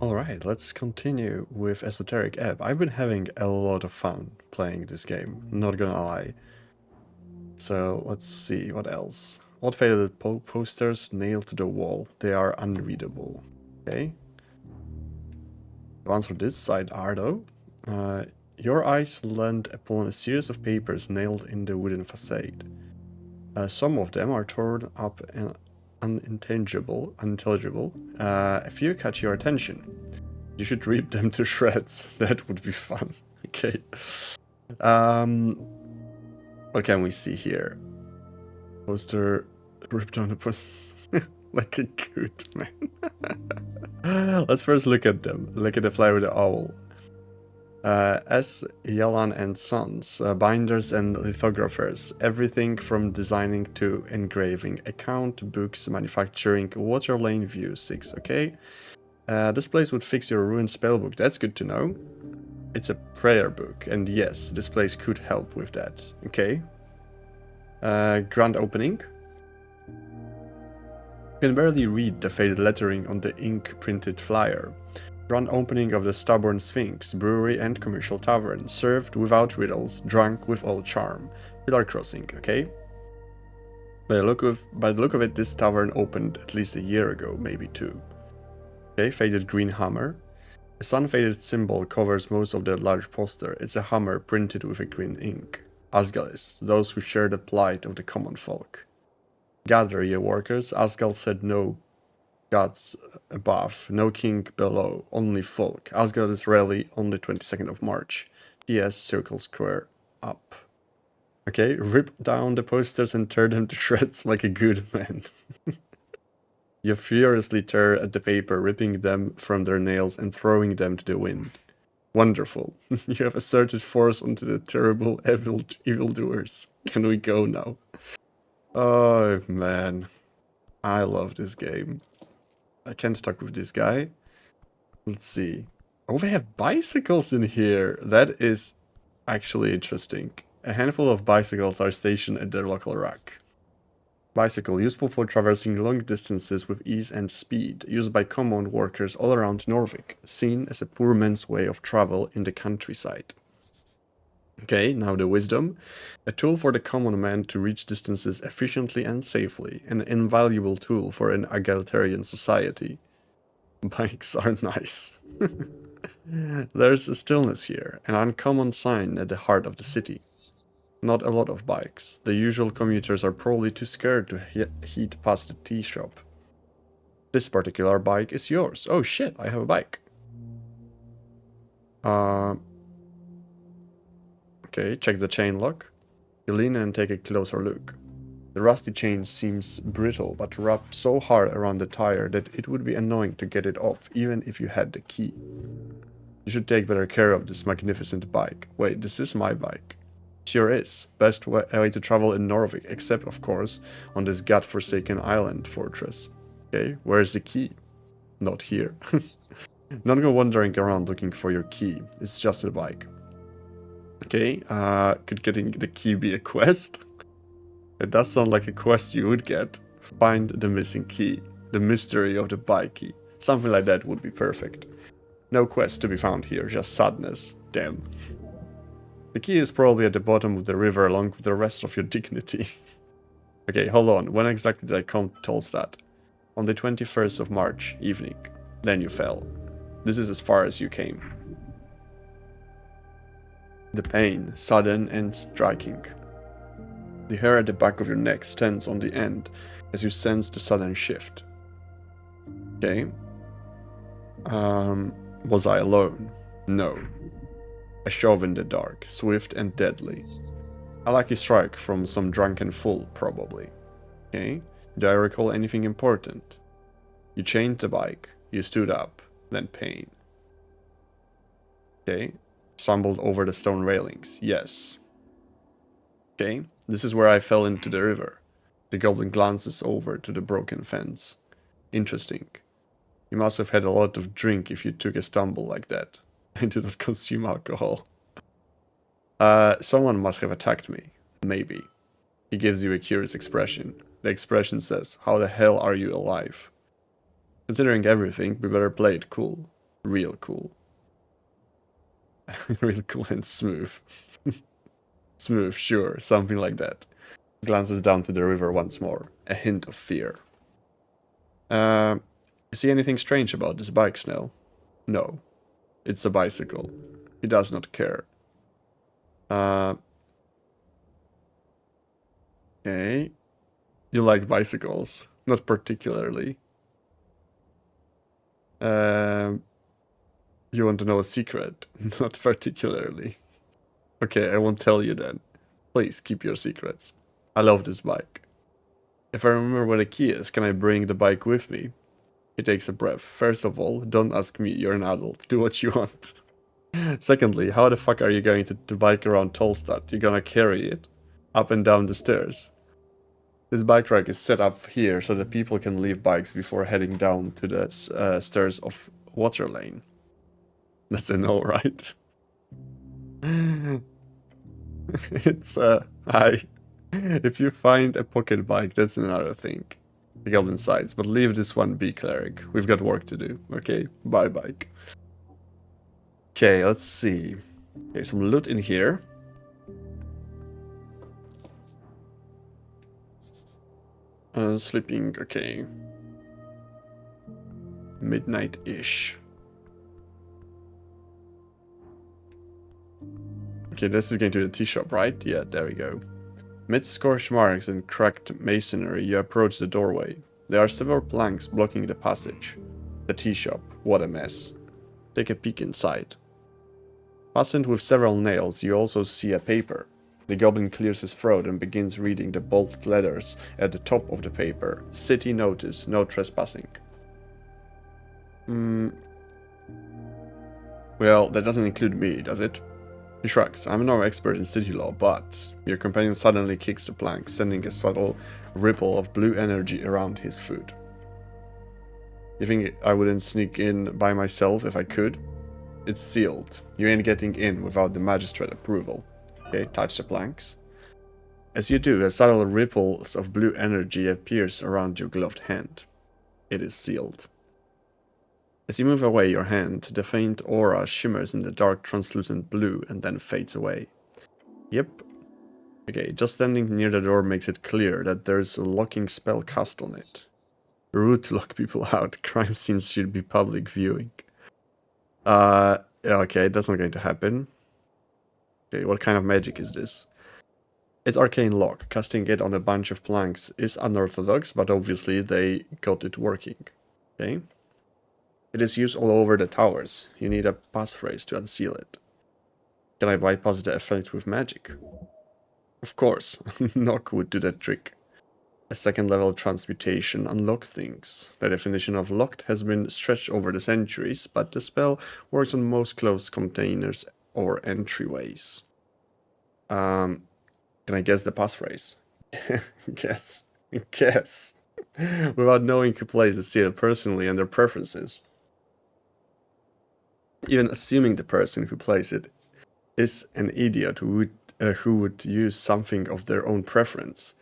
Alright, let's continue with Esoteric Ebb. I've been having a lot of fun playing this game, not gonna lie. So let's see, what else? What faded posters nailed to the wall? They are unreadable. Okay. The ones on this side are though. Your eyes land upon a series of papers nailed in the wooden facade. Some of them are torn up and unintelligible. A few catch your attention. You should rip them to shreds. That would be fun. Okay. What can we see here? Poster ripped on the poster like a good man. Let's first look at them. Look at the fly with the owl. S. Yalan and Sons, binders and lithographers, everything from designing to engraving, account, books, manufacturing, water lane view 6, okay? This place would fix your ruined spellbook, that's good to know. It's a prayer book, and yes, this place could help with that, okay? Grand opening. You can barely read the faded lettering on the ink-printed flyer. Grand opening of the Stubborn Sphinx, brewery and commercial tavern, served without riddles, drunk with all charm. Pillar crossing, okay? By the look of it, this tavern opened at least a year ago, maybe two. Okay, faded green hammer. A sun-faded symbol covers most of the large poster. It's a hammer printed with a green ink. Asgalists, those who share the plight of the common folk. Gather, ye workers. Asgal said no gods above, no king below, only folk. Asgard is rally only 22nd of March. TS circle square up. Okay, rip down the posters and tear them to shreds like a good man. You furiously tear at the paper, ripping them from their nails and throwing them to the wind. Wonderful. You have asserted force onto the terrible evildoers. Can we go now? Oh, man. I love this game. I can't talk with this guy. Let's see. Oh, we have bicycles in here. That is actually interesting. A handful of bicycles are stationed at their local rack. Bicycle, useful for traversing long distances with ease and speed, used by common workers all around Norvik, seen as a poor man's way of travel in the countryside. Okay, now the wisdom. A tool for the common man to reach distances efficiently and safely, an invaluable tool for an egalitarian society. Bikes are nice. There's a stillness here, an uncommon sign at the heart of the city. Not a lot of bikes. The usual commuters are probably too scared to heat past the tea shop. This particular bike is yours. Oh shit, I have a bike. Okay, check the chain lock. You lean and take a closer look. The rusty chain seems brittle, but wrapped so hard around the tire that it would be annoying to get it off, even if you had the key. You should take better care of this magnificent bike. Wait, this is my bike. Sure is. Best way to travel in Norvik, except, of course, on this godforsaken island fortress. Okay, where's the key? Not here. Not go wandering around looking for your key. It's just a bike. Okay, could getting the key be a quest? It does sound like a quest you would get. Find the missing key. The mystery of the bike key. Something like that would be perfect. No quest to be found here, just sadness. Damn. The key is probably at the bottom of the river along with the rest of your dignity. Okay, hold on. When exactly did I come to Tolstad? On the 21st of March, evening. Then you fell. This is as far as you came. The pain, sudden and striking. The hair at the back of your neck stands on the end as you sense the sudden shift. Okay. Was I alone? No. A shove in the dark, swift and deadly. A lucky strike from some drunken fool, probably. Okay, do I recall anything important? You chained the bike, you stood up, then pain. Okay, stumbled over the stone railings, yes. Okay, this is where I fell into the river. The goblin glances over to the broken fence. Interesting. You must have had a lot of drink if you took a stumble like that. I do not consume alcohol. Someone must have attacked me. Maybe. He gives you a curious expression. The expression says, how the hell are you alive? Considering everything, we better play it cool. Real cool. Real cool and smooth. Smooth, sure, something like that. Glances down to the river once more. A hint of fear. You see anything strange about this bike, Snell? No. It's a bicycle. He does not care. Okay. You like bicycles? Not particularly. You want to know a secret? Not particularly. Okay, I won't tell you then. Please keep your secrets. I love this bike. If I remember where the key is, can I bring the bike with me? He takes a breath. First of all, don't ask me, you're an adult. Do what you want. Secondly, how the fuck are you going to bike around Tolstad? You're gonna carry it up and down the stairs. This bike rack is set up here so that people can leave bikes before heading down to the stairs of Water Lane. That's a no, right? It's hi. If you find a pocket bike, that's another thing. The goblin sighs, but leave this one be, cleric. We've got work to do, okay? Bye, bike. Okay, let's see. Okay, some loot in here. Sleeping, okay. Midnight-ish. Okay, this is going to the tea shop, right? Yeah, there we go. Amid scorched marks and cracked masonry, you approach the doorway. There are several planks blocking the passage. The tea shop, what a mess. Take a peek inside. Fastened with several nails, you also see a paper. The goblin clears his throat and begins reading the bold letters at the top of the paper. City notice, no trespassing. Well, that doesn't include me, does it? He shrugs. I'm no expert in city law, but... Your companion suddenly kicks the plank, sending a subtle ripple of blue energy around his foot. You think I wouldn't sneak in by myself if I could? It's sealed. You ain't getting in without the magistrate approval. Okay, touch the planks. As you do, a subtle ripple of blue energy appears around your gloved hand. It is sealed. As you move away your hand, the faint aura shimmers in the dark translucent blue and then fades away. Yep. Okay, just standing near the door makes it clear that there's a locking spell cast on it. Rude to lock people out. Crime scenes should be public viewing. Okay, that's not going to happen. Okay, what kind of magic is this? It's arcane lock. Casting it on a bunch of planks is unorthodox, but obviously they got it working. Okay. It is used all over the towers. You need a passphrase to unseal it. Can I bypass the effect with magic? Of course. Knock would do that trick. A second level transmutation unlocks things. The definition of locked has been stretched over the centuries, but the spell works on most closed containers or entryways. Can I guess the passphrase? Guess. Without knowing who plays the seal personally and their preferences. Even assuming the person who plays it is an idiot who would use something of their own preference.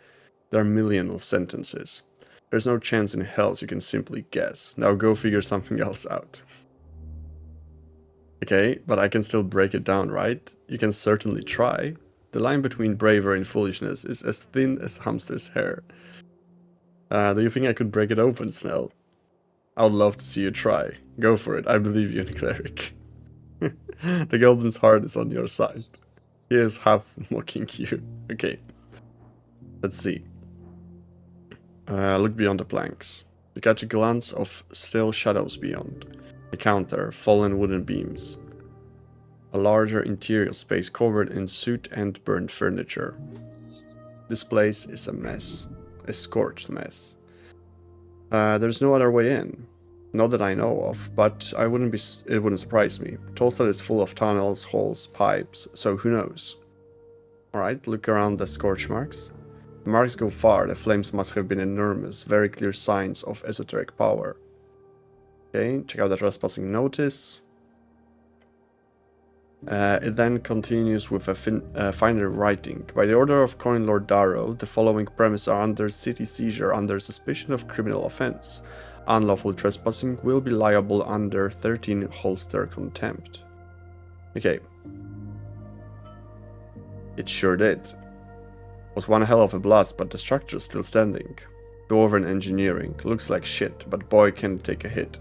There are millions of sentences. There's no chance in hell you can simply guess. Now go figure something else out. Okay, but I can still break it down, right? You can certainly try. The line between bravery and foolishness is as thin as hamster's hair. Do you think I could break it open, Snell? I would love to see you try. Go for it, I believe you in cleric. The goblin's heart is on your side. He is half mocking you. Okay. Let's see. Look beyond the planks. You catch a glance of still shadows beyond. A counter, fallen wooden beams. A larger interior space covered in soot and burnt furniture. This place is a mess. A scorched mess. There's no other way in. Not that I know of, but it wouldn't surprise me. Tolstad is full of tunnels, holes, pipes, so who knows? Alright, look around the scorch marks. The marks go far, the flames must have been enormous, very clear signs of esoteric power. Okay, check out the trespassing notice. It then continues with a finer writing. By the order of Coin Lord Darrow, the following premises are under city seizure under suspicion of criminal offense. Unlawful trespassing will be liable under 13 holster contempt. Okay. It sure did. Was one hell of a blast, but the structure's still standing. Dwarven engineering. Looks like shit, but boy can it take a hit.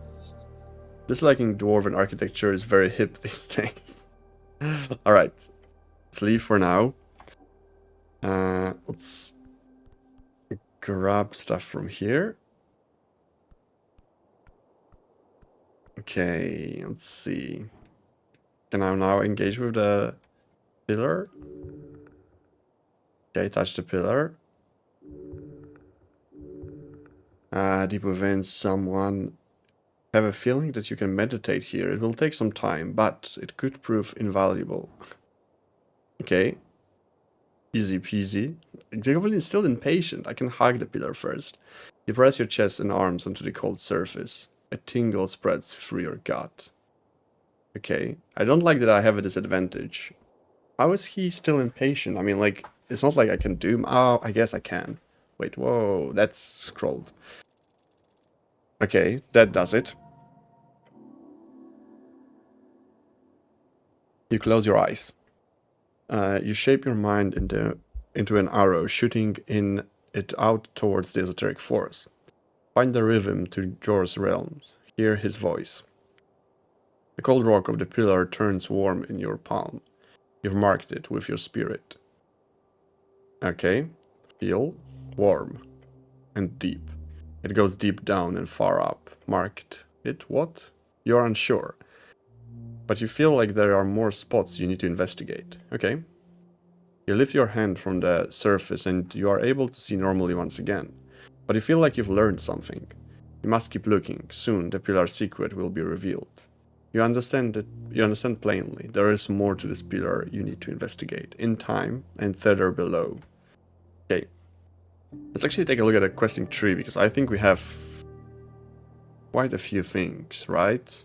Disliking Dwarven architecture is very hip these days. Alright. Let's leave for now. Let's grab stuff from here. Okay, let's see. Can I now engage with the pillar? Okay, touch the pillar. Deep within someone. Have a feeling that you can meditate here. It will take some time, but it could prove invaluable. Okay. Easy peasy. The goblin is still impatient. I can hug the pillar first. You press your chest and arms onto the cold surface. A tingle spreads through your gut. Okay. I don't like that I have a disadvantage. How is he still impatient? I mean, like, it's not like I can doom. Oh, I guess I can. Wait, whoa, that's scrolled. Okay, that does it. You close your eyes. You shape your mind into an arrow, shooting it out towards the esoteric force. Find the rhythm to Jor's realms. Hear his voice. The cold rock of the pillar turns warm in your palm. You've marked it with your spirit. Okay. Feel warm and deep. It goes deep down and far up. Marked it what? You're unsure. But you feel like there are more spots you need to investigate. Okay. You lift your hand from the surface and you are able to see normally once again. But you feel like you've learned something. You must keep looking. Soon the pillar's secret will be revealed. You understand plainly. There is more to this pillar you need to investigate. In time and further below. Okay. Let's actually take a look at the questing tree, because I think we have quite a few things, right?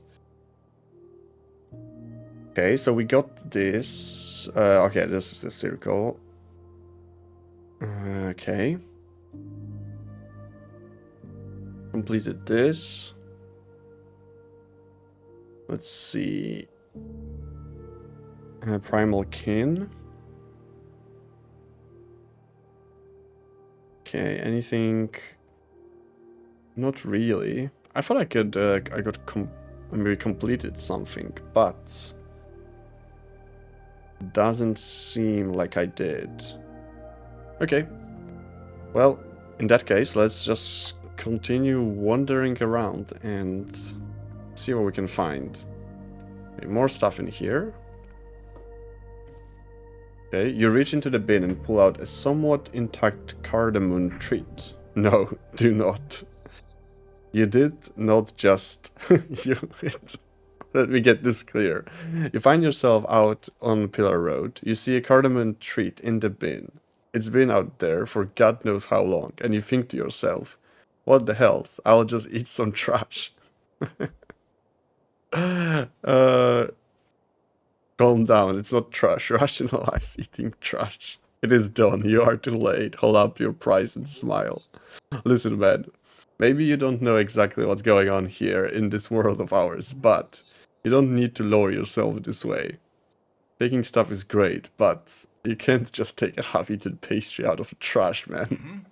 Okay, so we got this. Okay, this is the circle. Okay. Completed this. Let's see. Primal kin. Okay, anything? Not really. I thought I could. Maybe completed something, but doesn't seem like I did. Okay. Well, in that case, let's just continue wandering around and see what we can find. Okay, more stuff in here. Okay, you reach into the bin and pull out a somewhat intact cardamom treat. No, do not. You did not just... Let me get this clear. You find yourself out on Pillar Road. You see a cardamom treat in the bin. It's been out there for God knows how long, and you think to yourself, what the hells, I'll just eat some trash. Calm down, it's not trash. Rationalize eating trash. It is done, you are too late. Hold up your prize and smile. Listen, man, maybe you don't know exactly what's going on here in this world of ours, but you don't need to lower yourself this way. Taking stuff is great, but you can't just take a half-eaten pastry out of the trash, man.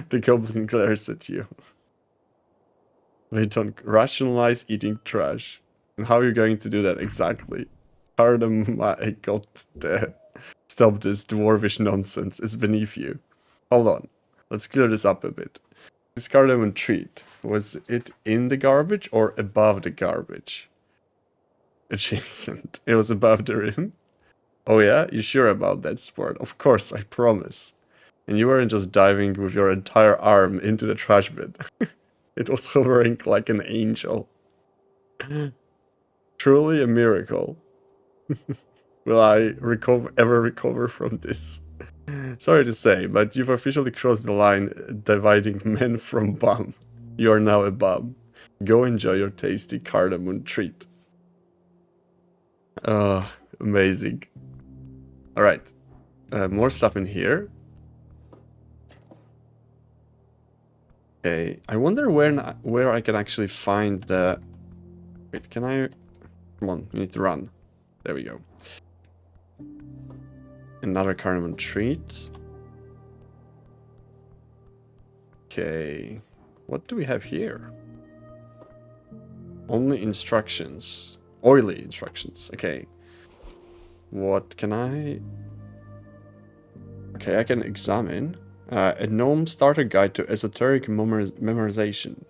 The goblin glares at you. Wait, don't rationalize eating trash. And how are you going to do that exactly? Cardamom, I got there. Stop this dwarvish nonsense, it's beneath you. Hold on, let's clear this up a bit. This cardamom treat, was it in the garbage or above the garbage? Adjacent. It was above the rim? Oh yeah? You sure about that, sport? Of course, I promise. And you weren't just diving with your entire arm into the trash bin. It was hovering like an angel. Truly a miracle. Will I ever recover from this? Sorry to say, but you've officially crossed the line dividing men from bum. You are now a bum. Go enjoy your tasty cardamom treat. Amazing. Alright. More stuff in here. Okay, I wonder where I can actually find the... Wait, can I... Come on, we need to run. There we go. Another cardamom treat. Okay, what do we have here? Only instructions. Oily instructions, okay. What can I... Okay, I can examine. A gnome starter guide to esoteric memorization.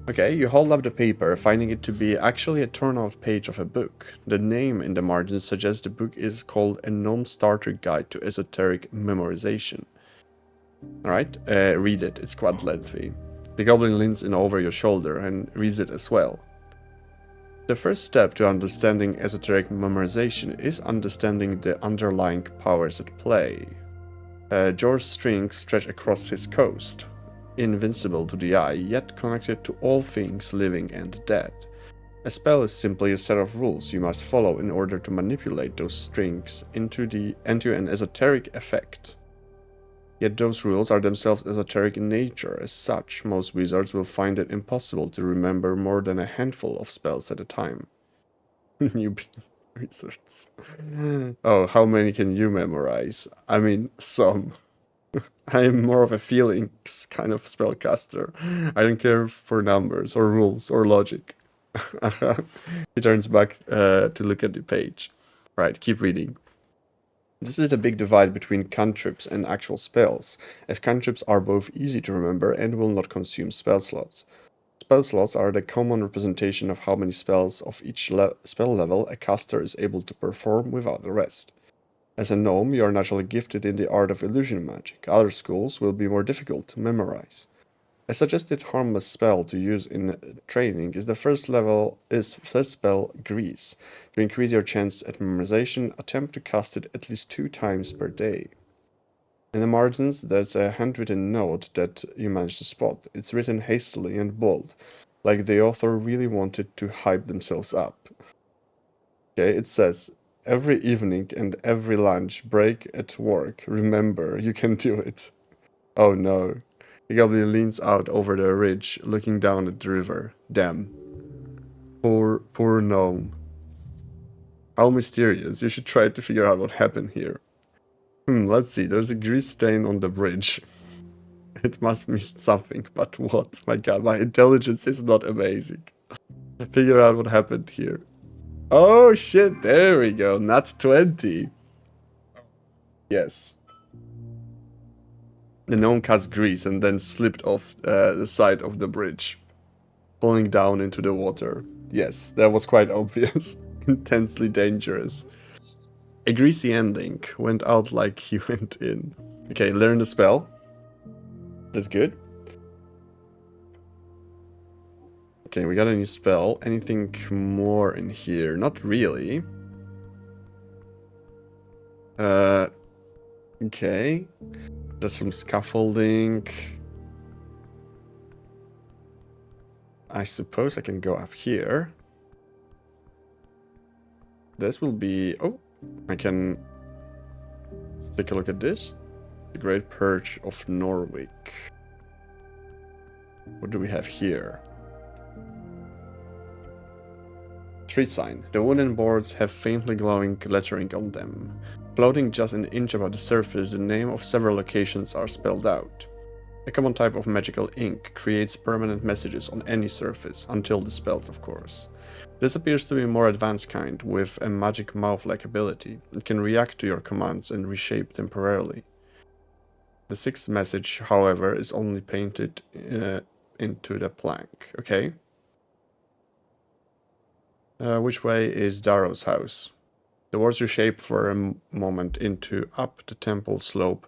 Okay, you hold up the paper, finding it to be actually a turn-out page of a book. The name in the margins suggests the book is called A Gnome Starter Guide to Esoteric Memorization. Alright, read it, it's quite lengthy. The goblin leans in over your shoulder and reads it as well. The first step to understanding esoteric memorization is understanding the underlying powers at play. Jor's strings stretch across his coast, invincible to the eye, yet connected to all things living and dead. A spell is simply a set of rules you must follow in order to manipulate those strings into an esoteric effect. Yet those rules are themselves esoteric in nature. As such, most wizards will find it impossible to remember more than a handful of spells at a time. Newbie wizards. Oh, how many can you memorize? I mean, some. I'm more of a feelings kind of spellcaster. I don't care for numbers or rules or logic. He turns back to look at the page. Right, keep reading. This is a big divide between cantrips and actual spells, as cantrips are both easy to remember and will not consume spell slots. Spell slots are the common representation of how many spells of each spell level a caster is able to perform without the rest. As a gnome, you are naturally gifted in the art of illusion magic. Other schools will be more difficult to memorize. A suggested harmless spell to use in training is the first spell, Grease. To increase your chance at memorization, attempt to cast it at least 2 times per day. In the margins, there's a handwritten note that you managed to spot. It's written hastily and bold, like the author really wanted to hype themselves up. Okay, it says, every evening and every lunch break at work, remember, you can do it. Oh no. The goblin leans out over the ridge, looking down at the river. Damn. Poor gnome. How mysterious. You should try to figure out what happened here. Let's see. There's a grease stain on the bridge. It must mean something, but what? My god, my intelligence is not amazing. Figure out what happened here. Oh shit, there we go. Nat 20. Yes. The gnome cast grease and then slipped off the side of the bridge, falling down into the water. Yes, that was quite obvious. Intensely dangerous. A greasy ending. Went out like he went in. Okay, learn the spell. That's good. Okay, we got a new spell. Anything more in here? Not really. Okay. There's some scaffolding. I suppose I can go up here. This will be... Oh, I can take a look at this. The Great Purge of Norwich. What do we have here? Street sign. The wooden boards have faintly glowing lettering on them. Floating just an inch above the surface, the name of several locations are spelled out. A common type of magical ink creates permanent messages on any surface, until dispelled, of course. This appears to be a more advanced kind, with a magic mouth-like ability. It can react to your commands and reshape temporarily. The 6th message, however, is only painted into the plank. Okay. Which way is Darrow's house? The words reshape for a moment into up the temple slope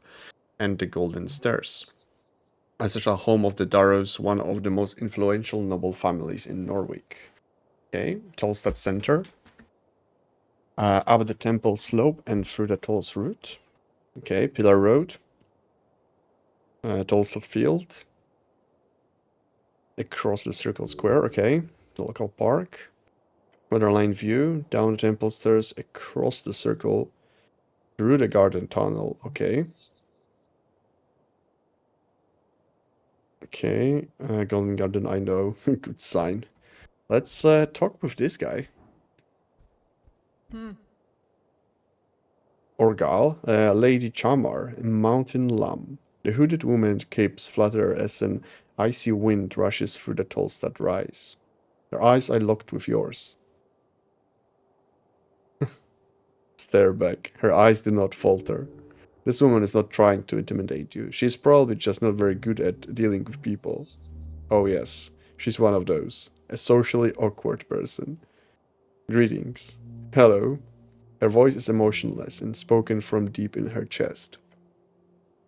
and the golden stairs. As a home of the Darrows, one of the most influential noble families in Norwich. Okay, Tolstad Center. Up the temple slope and through the Tolls route. Okay, Pillar Road. Tolstad Field. Across the Circle Square, okay. The local park. Weatherline View, down the temple stairs, across the circle, through the garden tunnel, okay. Okay, Golden Garden, I know. Good sign. Let's talk with this guy. Orgal, Lady Chamar, Mountain Lamb. The hooded woman's capes flutter as an icy wind rushes through the Tolstad rise. Her eyes I locked with yours. Stare back. Her eyes do not falter. This woman is not trying to intimidate you. She is probably just not very good at dealing with people. Oh yes, she's one of those. A socially awkward person. Greetings. Hello. Her voice is emotionless and spoken from deep in her chest.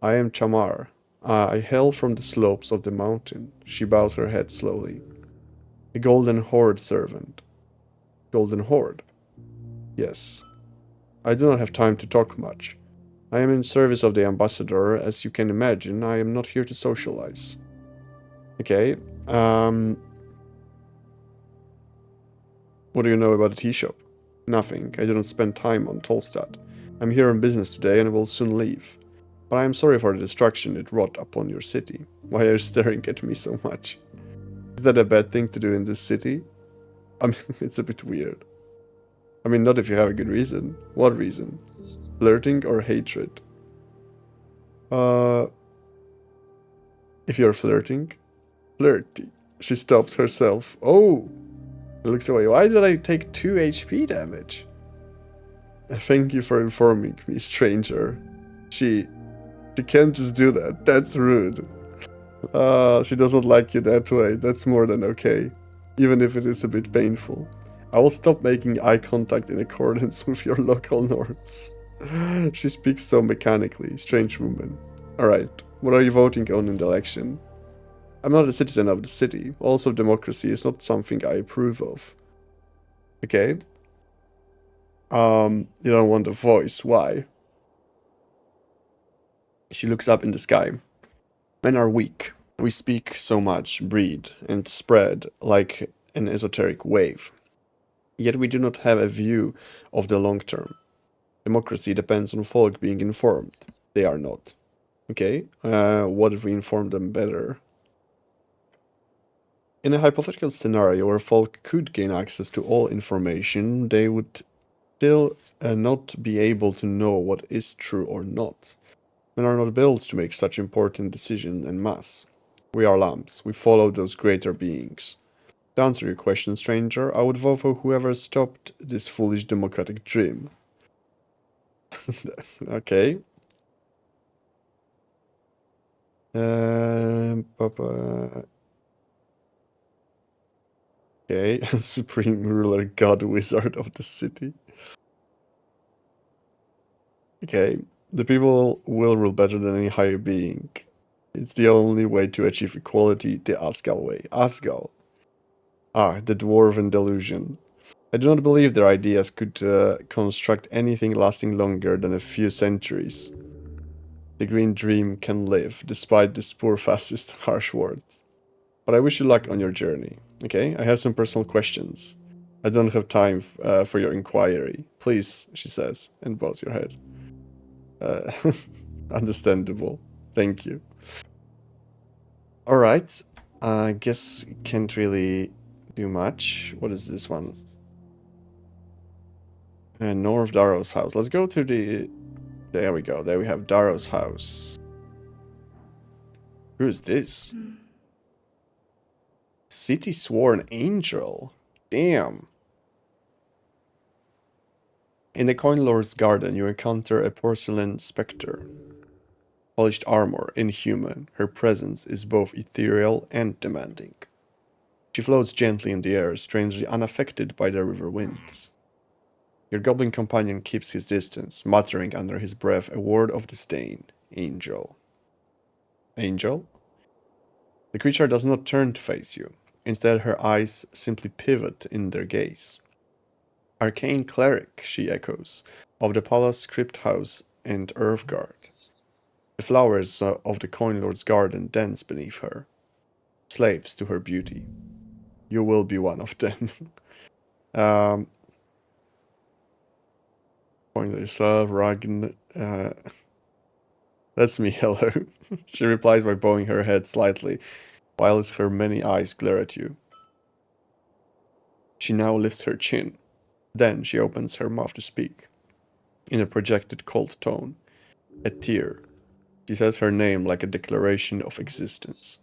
I am Chamar. I hail from the slopes of the mountain. She bows her head slowly. A golden horde servant. Golden horde? Yes. I do not have time to talk much. I am in service of the ambassador. As you can imagine, I am not here to socialize. Okay. What do you know about the tea shop? Nothing. I didn't spend time on Tolstad. I'm here on business today and will soon leave. But I am sorry for the destruction it wrought upon your city. Why are you staring at me so much? Is that a bad thing to do in this city? I mean, it's a bit weird. I mean, not if you have a good reason. What reason? Flirting or hatred? If you're flirting, flirty. She stops herself. Oh! Looks away. Why did I take 2 HP damage? Thank you for informing me, stranger. She can't just do that. That's rude. She doesn't like you that way. That's more than okay. Even if it is a bit painful. I will stop making eye contact in accordance with your local norms. She speaks so mechanically. Strange woman. Alright, what are you voting on in the election? I'm not a citizen of the city. Also, democracy is not something I approve of. Okay. You don't want a voice. Why? She looks up in the sky. Men are weak. We speak so much, breed, and spread like an esoteric wave. Yet we do not have a view of the long term. Democracy depends on folk being informed. They are not. Okay, what if we inform them better? In a hypothetical scenario where folk could gain access to all information, they would still not be able to know what is true or not. Men are not built to make such important decisions en masse. We are lambs. We follow those greater beings. To answer your question, stranger, I would vote for whoever stopped this foolish democratic dream. Okay. Okay, Supreme Ruler God Wizard of the city. Okay, the people will rule better than any higher being. It's the only way to achieve equality, the Asgal way. Asgal. Ah, the dwarven delusion. I do not believe their ideas could construct anything lasting longer than a few centuries. The green dream can live, despite this poor fascist harsh words. But I wish you luck on your journey. Okay, I have some personal questions. I don't have time for your inquiry. Please, she says, and bows your head. Understandable. Thank you. Alright, I guess can't really do much. What is this one? North Darrow's house. Let's go to the... There we go. There we have Darrow's house. Who is this? City Sworn Angel. Damn. In the Coin Lord's garden, you encounter a porcelain spectre. Polished armor, inhuman. Her presence is both ethereal and demanding. She floats gently in the air, strangely unaffected by the river winds. Your goblin companion keeps his distance, muttering under his breath a word of disdain. Angel. Angel? The creature does not turn to face you. Instead, her eyes simply pivot in their gaze. Arcane cleric, she echoes, of the palace crypt house and Earthguard. The flowers of the Coin Lord's garden dance beneath her. Slaves to her beauty. You will be one of them. Point yourself, Ragn. That's me, hello. She replies by bowing her head slightly, whilst her many eyes glare at you. She now lifts her chin. Then she opens her mouth to speak. In a projected cold tone. A tear. She says her name like a declaration of existence.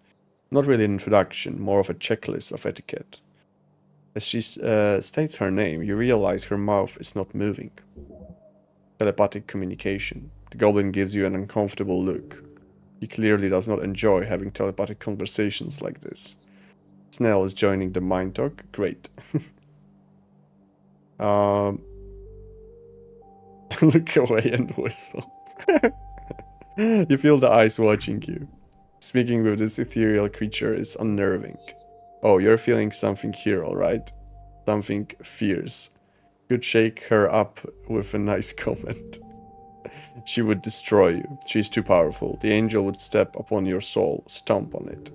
Not really an introduction, more of a checklist of etiquette. As she states her name, you realize her mouth is not moving. Telepathic communication. The goblin gives you an uncomfortable look. He clearly does not enjoy having telepathic conversations like this. Snell is joining the mind talk. Great. Look away and whistle. You feel the eyes watching you. Speaking with this ethereal creature is unnerving. Oh, you're feeling something here, alright? Something fierce. Could shake her up with a nice comment. She would destroy you. She's too powerful. The angel would step upon your soul, stomp on it.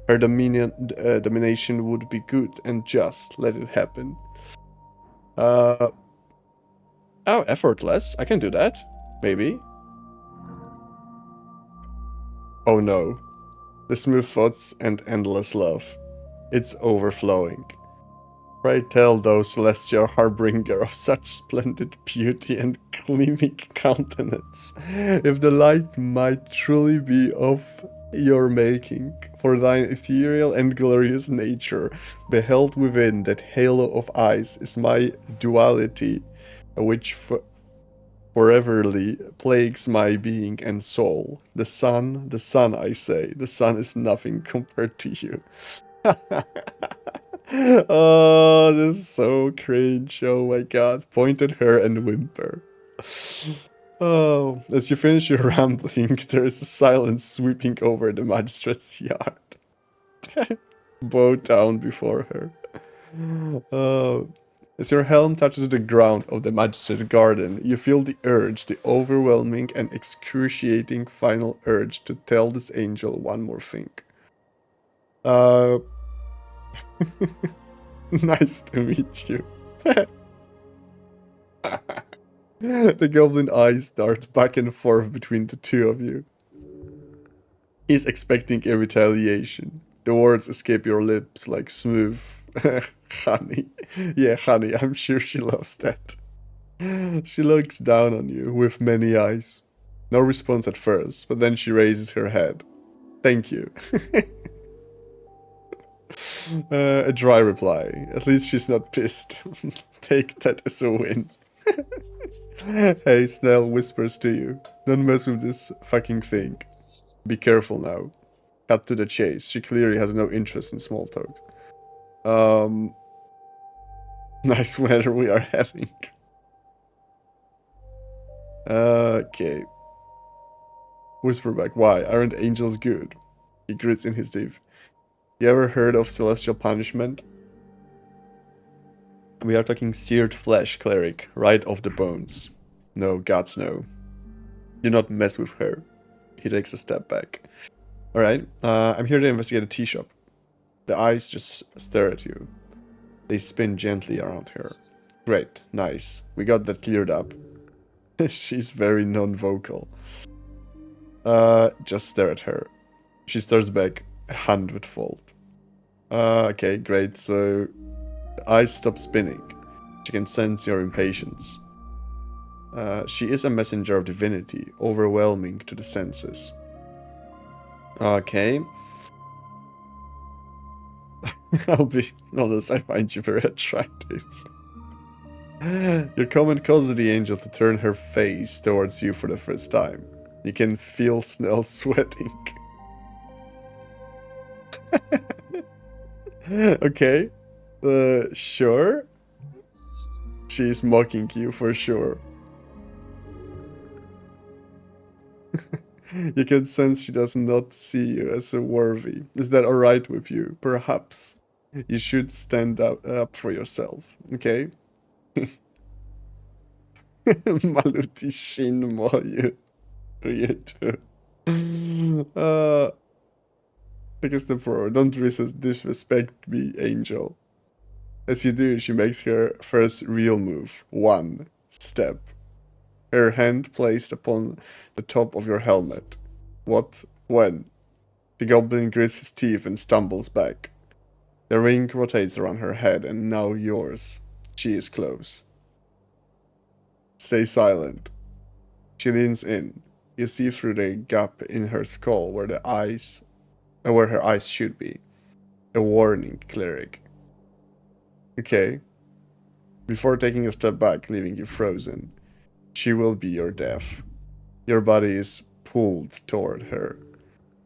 Her domination would be good and just. Let it happen. Oh, effortless. I can do that. Maybe. Oh no. The smooth thoughts and endless love. It's overflowing. Pray tell, thou celestial harbinger of such splendid beauty and gleaming countenance, if the light might truly be of your making, for thine ethereal and glorious nature, beheld within that halo of eyes, is my duality, which foreverly plagues my being and soul. The sun, I say, the sun is nothing compared to you. Oh, this is so cringe. Oh my god. Point at her and whimper. Oh, as you finish your rambling, there is a silence sweeping over the magistrate's yard. Bow down before her. As your helm touches the ground of the magistrate's garden, you feel the urge, the overwhelming and excruciating final urge to tell this angel one more thing. Nice to meet you. The goblin eyes dart back and forth between the two of you. He's expecting a retaliation. The words escape your lips like smooth honey. Yeah, honey, I'm sure she loves that. She looks down on you with many eyes. No response at first, but then she raises her head. Thank you. A dry reply. At least she's not pissed. Take that as a win. Hey, Snell whispers to you. Don't mess with this fucking thing. Be careful now. Cut to the chase. She clearly has no interest in small talk. Nice weather we are having. Okay. Whisper back. Why? Aren't angels good? He grits in his teeth. You ever heard of celestial punishment? We are talking seared flesh, cleric, right off the bones. No, gods no. Do not mess with her. He takes a step back. Alright, I'm here to investigate a tea shop. The eyes just stare at you. They spin gently around her. Great, nice. We got that cleared up. She's very non-vocal. Just stare at her. She stares back 100-fold. Okay, great, so the eyes stop spinning. She can sense your impatience. She is a messenger of divinity, overwhelming to the senses. Okay. I'll be honest, I find you very attractive. Your comment causes the angel to turn her face towards you for the first time. You can feel Snell sweating. Okay. Sure. She's mocking you for sure. You can sense she does not see you as a worthy. Is that alright with you? Perhaps you should stand up for yourself, okay? Maluti shin mo you too. Because the pro, don't disrespect me, angel. As you do, she makes her first real move. One step. Her hand placed upon the top of your helmet. What? When? The goblin grits his teeth and stumbles back. The ring rotates around her head, and now yours. She is close. Stay silent. She leans in. You see through the gap in her skull where her eyes should be. A warning, cleric. Okay. Before taking a step back, leaving you frozen. She will be your death. Your body is pulled toward her.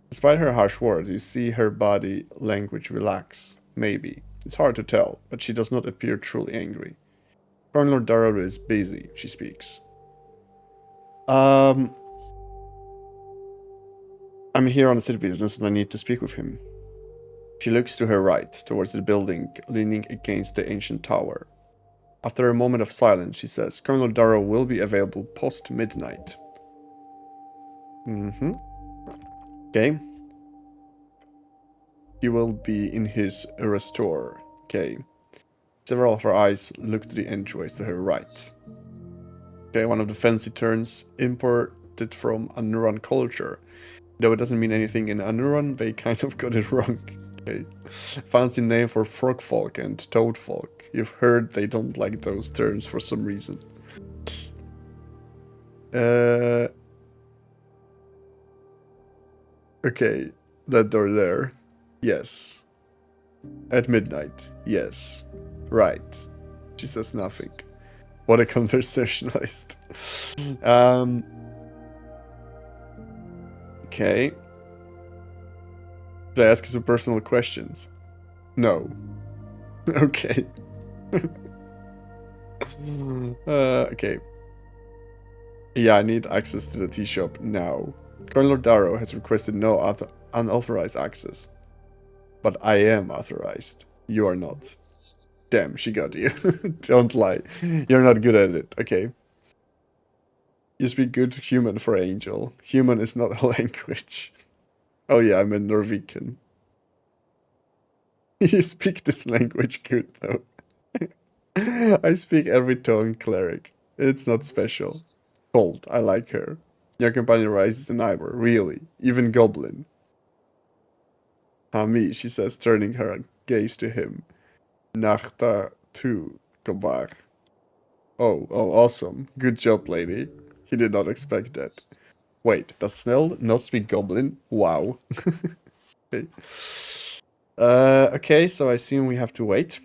Despite her harsh words, you see her body language relax. Maybe. It's hard to tell, but she does not appear truly angry. Colonel Darrow is busy, she speaks. I'm here on the city business and I need to speak with him. She looks to her right, towards the building, leaning against the ancient tower. After a moment of silence, she says, Colonel Darrow will be available post-midnight. Okay. He will be in his restore. Okay. Several of her eyes look to the entryways to her right. Okay, one of the fancy terms imported from Anuran culture. Though it doesn't mean anything in Anuran, they kind of got it wrong. Okay. Fancy name for frog folk and toad folk. You've heard they don't like those terms for some reason. Okay, that door there. Yes. At midnight. Yes. Right. She says nothing. What a conversationalist. Okay. Should I ask you some personal questions? No. Okay. Okay. Yeah, I need access to the tea shop now. Colonel Darrow has requested no unauthorized access. But I am authorized. You are not. Damn, she got you. Don't lie. You're not good at it. Okay. You speak good human for angel. Human is not a language. Oh yeah, I'm a Norwegian. You speak this language good though. I speak every tongue, cleric. It's not special. Cold, I like her. Your companion rises an eyebrow. Really? Even goblin? Me, she says, turning her gaze to him. Nachta tu, Gobar. Oh, awesome. Good job, lady. He did not expect that. Wait, does Snell not speak goblin? Wow. Okay. Okay, so I assume we have to wait.